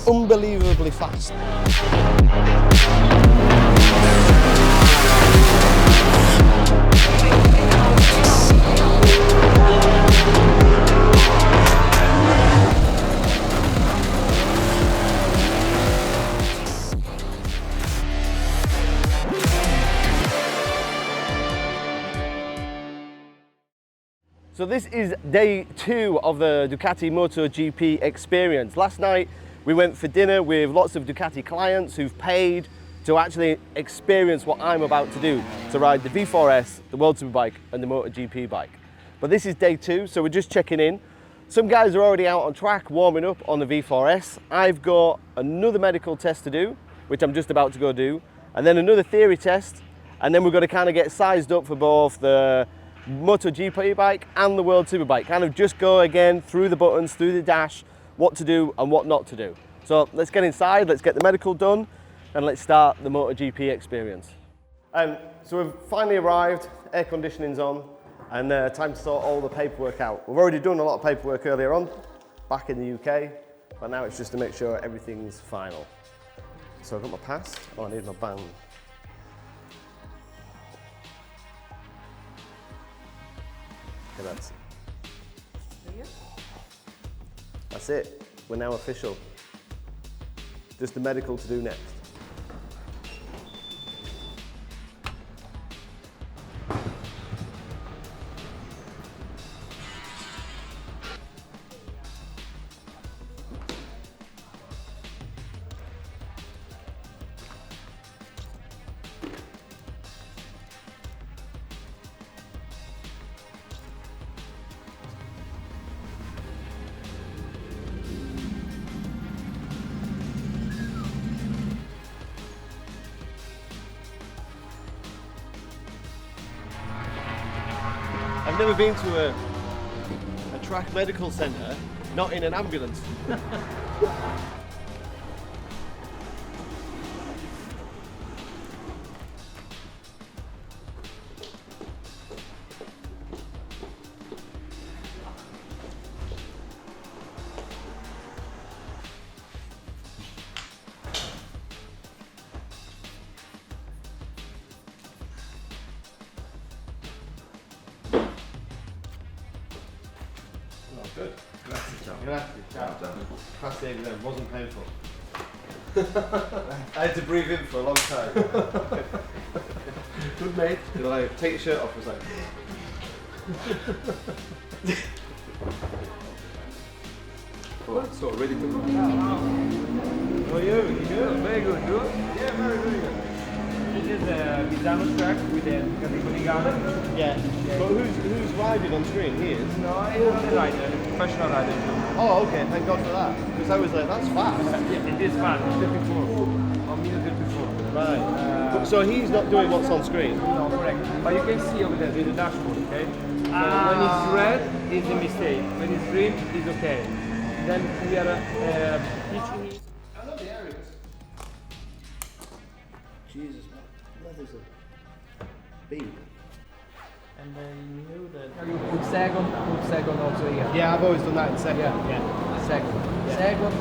unbelievably fast. So this is day 2 of the Ducati MotoGP Experience. Last night we went for dinner with lots of Ducati clients who've paid to actually experience what I'm about to do, to ride the V4 S, the World Superbike and the MotoGP bike. But this is day 2, so we're just checking in. Some guys are already out on track warming up on the V4 S. I've got another medical test to do, which I'm just about to go do, and then another theory test, and then we're going to kind of get sized up for both the MotoGP bike and the World Superbike. Kind of just go again through the buttons, through the dash, what to do and what not to do. So let's get inside, let's get the medical done, and let's start the MotoGP experience. So we've finally arrived, air conditioning's on, and time to sort all the paperwork out. We've already done a lot of paperwork earlier on, back in the UK, but now it's just to make sure everything's final. So I've got my pass, oh I need my band. Okay, that's it. We're now official. Just the medical to do next. I've never been to a track medical centre, not in an ambulance. Good. Grazie, ciao. Grazie, ciao. Fast exam, wasn't painful. I had to breathe in for a long time. Good mate. Did I take your shirt off? I was like... oh, so ready to go. How are you? You good? Very good. Good? Yeah, very, very good. This is a Misano track with the Ducati Panigale. Yeah. But who's riding on screen? He is? No, he's not a rider, a professional rider. Oh, okay, thank God for that. Because I was like, that's fast. Yeah, it is fast, 34. A minute before. Right. So he's not doing what's on screen? No, correct. But you can see over there, there's a dashboard, okay? So when it's red, it's a mistake. When it's green, it's okay. Then we are teaching it. I love the areas. Jesus, man. That is a beat. And then you knew that you put second also here. Yeah, I've always done that in second. Yeah. Second. Yeah. Second,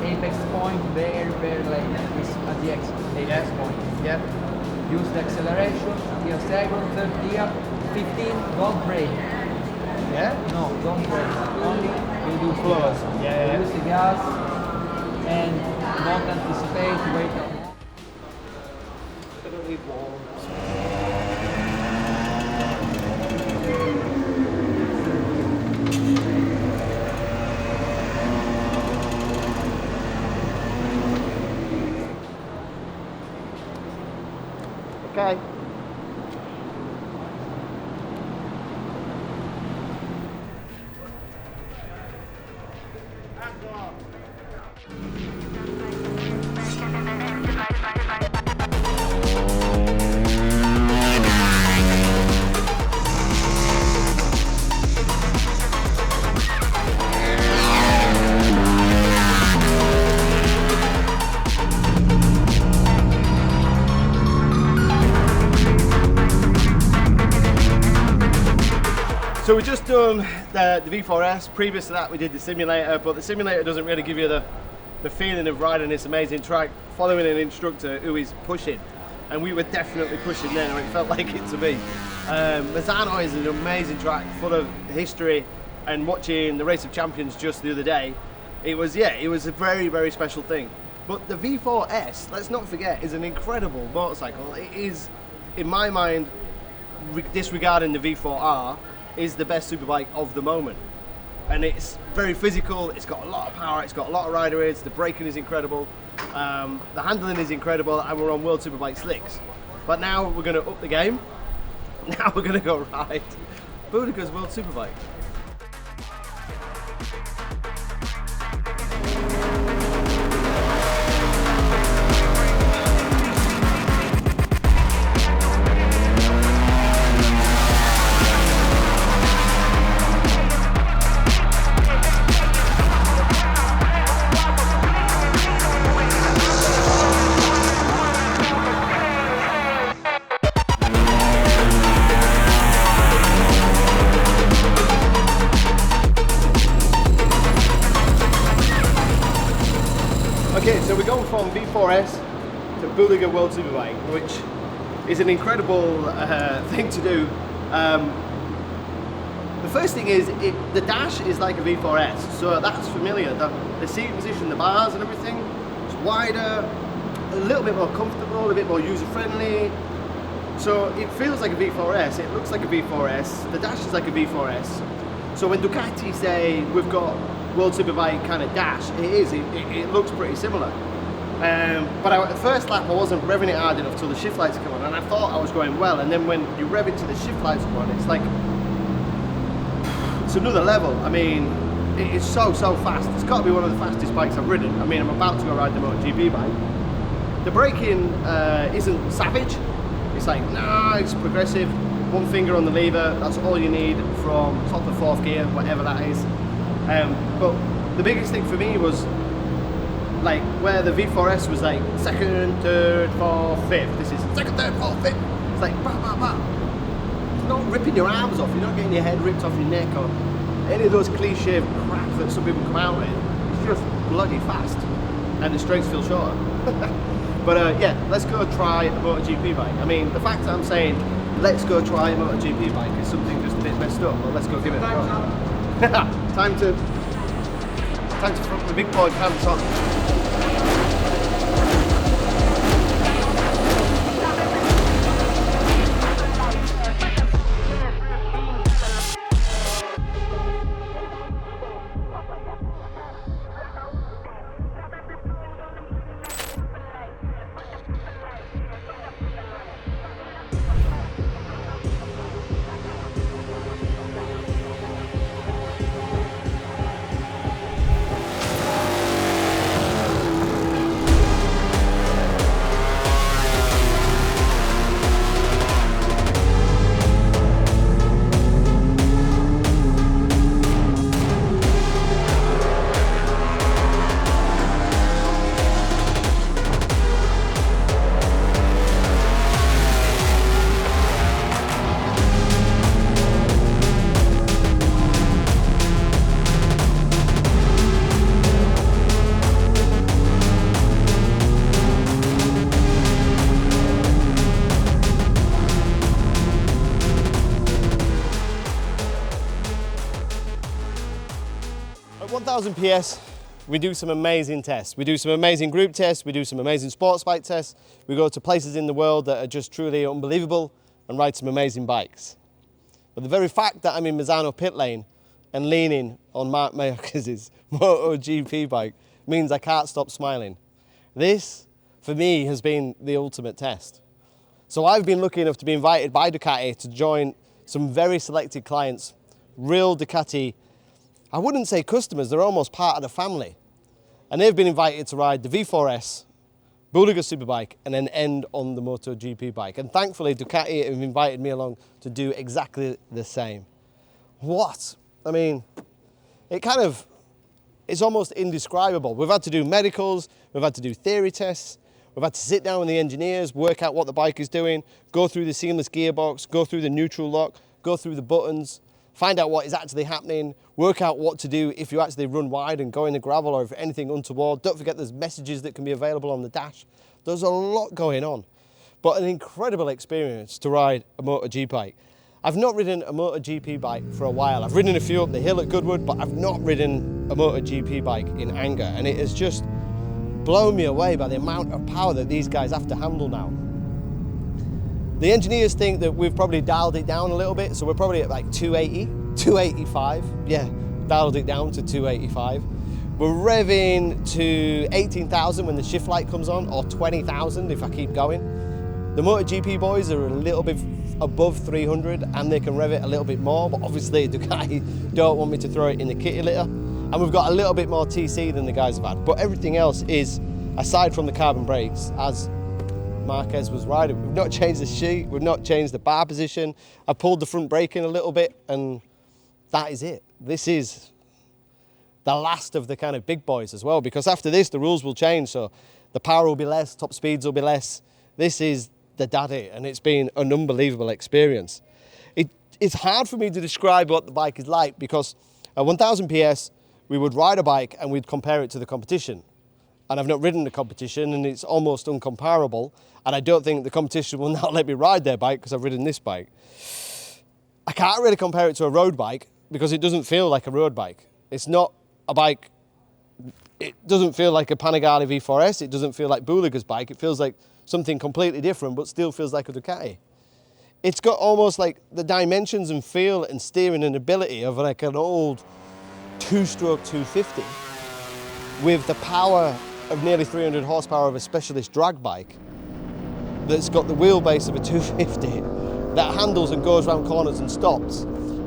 apex point, very, very late at the apex point. Yeah. Use the acceleration, here second, third gear, 15, don't brake. Yeah? No, don't brake. Only reduce the gas. Yeah. Reduce the gas and don't anticipate, wait a lot. Don't need walls. Okay. So we've just done the V4 S. Previous to that we did the simulator, but the simulator doesn't really give you the the feeling of riding this amazing track, following an instructor who is pushing. And we were definitely pushing there, it felt like it to me. Misano is an amazing track, full of history, and watching the Race of Champions just the other day, it was a very, very special thing. But the V4 S, let's not forget, is an incredible motorcycle. It is, in my mind, disregarding the V4R, is the best superbike of the moment. And it's very physical, it's got a lot of power, it's got a lot of rider aids, the braking is incredible, the handling is incredible, and we're on World Superbike slicks. But now we're going to up the game. Now we're going to go ride Boudica's World Superbike. Okay, so we're going from V4S to Boudica World Superbike, which is an incredible thing to do. The first thing is, the dash is like a V4S, so that's familiar. The seat position, the bars and everything, it's wider, a little bit more comfortable, a bit more user-friendly. So it feels like a V4S, it looks like a V4S, the dash is like a V4S. So when Ducati say we've got World Superbike kind of dash, it looks pretty similar. But at the first lap I wasn't revving it hard enough till the shift lights come on, and I thought I was going well, and then when you rev it to the shift lights come on, it's like, it's another level. I mean, it is so fast. It's got to be one of the fastest bikes I've ridden. I mean, I'm about to go ride the MotoGP bike. The braking isn't savage. It's like, nah, it's progressive. One finger on the lever, that's all you need from top to fourth gear, whatever that is. But the biggest thing for me was like where the V4S was like second, third, fourth, fifth. This is second, third, fourth, fifth. It's like bah, bah, bah. It's not ripping your arms off, you're not getting your head ripped off your neck or any of those cliche crap that some people come out with. It's just bloody fast. And the straights feel shorter. But yeah, let's go try a MotoGP bike. I mean, the fact that I'm saying let's go try a MotoGP bike is something just a bit messed up. Well, let's go give it a go. Time to put the big boy pants on. At 1000 PS, we do some amazing tests. We do some amazing group tests, we do some amazing sports bike tests, we go to places in the world that are just truly unbelievable and ride some amazing bikes. But the very fact that I'm in Misano pit lane and leaning on Marc Márquez's MotoGP bike means I can't stop smiling. This, for me, has been the ultimate test. So I've been lucky enough to be invited by Ducati to join some very selected clients, real Ducati, I wouldn't say customers, they're almost part of the family. And they've been invited to ride the V4S, Boudica Superbike, and then end on the MotoGP bike. And thankfully, Ducati have invited me along to do exactly the same. What? I mean, it's almost indescribable. We've had to do medicals, we've had to do theory tests, we've had to sit down with the engineers, work out what the bike is doing, go through the seamless gearbox, go through the neutral lock, go through the buttons. find out what is actually happening, work out what to do if you actually run wide and go in the gravel, or if anything untoward. Don't forget there's messages that can be available on the dash. There's a lot going on, but an incredible experience to ride a MotoGP bike. I've not ridden a MotoGP bike for a while. I've ridden a few up the hill at Goodwood, but I've not ridden a MotoGP bike in anger, and it has just blown me away by the amount of power that these guys have to handle now. The engineers think that we've probably dialed it down a little bit, so we're probably at like 280, 285. Yeah, dialed it down to 285. We're revving to 18,000 when the shift light comes on, or 20,000 if I keep going. The MotoGP boys are a little bit above 300 and they can rev it a little bit more, but obviously Ducati don't want me to throw it in the kitty litter. And we've got a little bit more TC than the guys have had. But everything else is, aside from the carbon brakes, as Márquez was riding. We've not changed the sheet, we've not changed the bar position. I pulled the front brake in a little bit and that is it. This is the last of the kind of big boys as well, because after this the rules will change, so the power will be less, top speeds will be less. This is the daddy, and it's been an unbelievable experience. It's hard for me to describe what the bike is like, because at 1000 PS we would ride a bike and we'd compare it to the competition. And I've not ridden the competition and it's almost uncomparable, and I don't think the competition will now let me ride their bike because I've ridden this bike. I can't really compare it to a road bike because it doesn't feel like a road bike. It's not a bike, it doesn't feel like a Panigale V4 S, it doesn't feel like Buliga's bike, it feels like something completely different but still feels like a Ducati. It's got almost like the dimensions and feel and steering and ability of like an old two-stroke 250 with the power of nearly 300 horsepower of a specialist drag bike that's got the wheelbase of a 250 that handles and goes around corners and stops.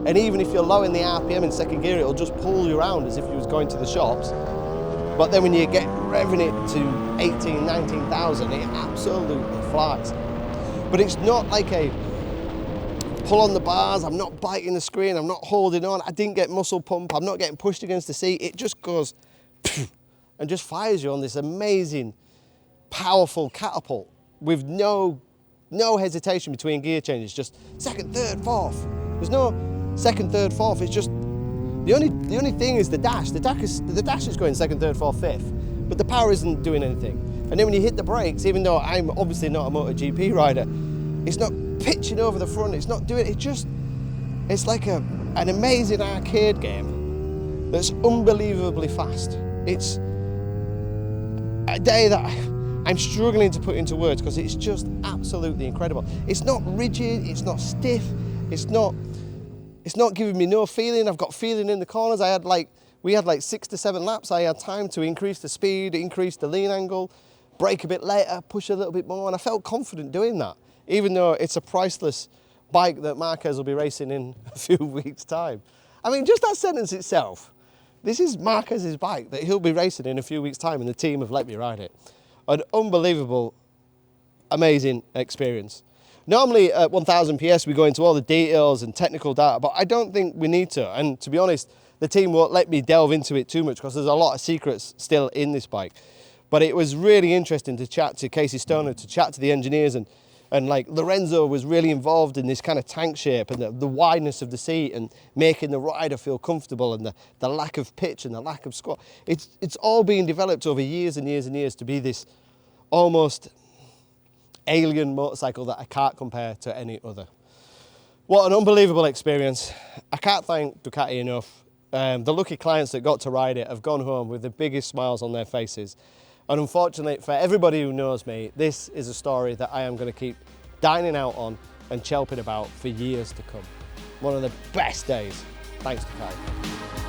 And even if you're low in the RPM in second gear, it'll just pull you around as if you was going to the shops. But then when you get revving it to 18, 19,000, it absolutely flies. But it's not like a pull on the bars, I'm not biting the screen, I'm not holding on, I didn't get muscle pump, I'm not getting pushed against the seat. It just goes and just fires you on this amazing, powerful catapult with no hesitation between gear changes, just second, third, fourth. There's no second, third, fourth, it's just, the only thing is the dash. The dash is going second, third, fourth, fifth, but the power isn't doing anything. And then when you hit the brakes, even though I'm obviously not a MotoGP rider, it's not pitching over the front, it's not doing it, it's like an amazing arcade game that's unbelievably fast. It's a day that I'm struggling to put into words because it's just absolutely incredible. It's not rigid, it's not stiff, it's not giving me no feeling. I've got feeling in the corners. We had like 6 to 7 laps. I had time to increase the speed, increase the lean angle, brake a bit later, push a little bit more, and I felt confident doing that, even though it's a priceless bike that Márquez will be racing in a few weeks' time. I mean, just that sentence itself, this is Márquez's bike that he'll be racing in a few weeks' time, and the team have let me ride it. An unbelievable, amazing experience. Normally at 1000 PS we go into all the details and technical data, but I don't think we need to. And to be honest, the team won't let me delve into it too much because there's a lot of secrets still in this bike. But it was really interesting to chat to Casey Stoner, to chat to the engineers, and like Lorenzo was really involved in this kind of tank shape and the wideness of the seat and making the rider feel comfortable, and the lack of pitch and the lack of squat. It's all been developed over years and years and years to be this almost alien motorcycle that I can't compare to any other. What an unbelievable experience. I can't thank Ducati enough. The lucky clients that got to ride it have gone home with the biggest smiles on their faces. And unfortunately for everybody who knows me, this is a story that I am going to keep dining out on and chelping about for years to come. One of the best days. Thanks, Ducati.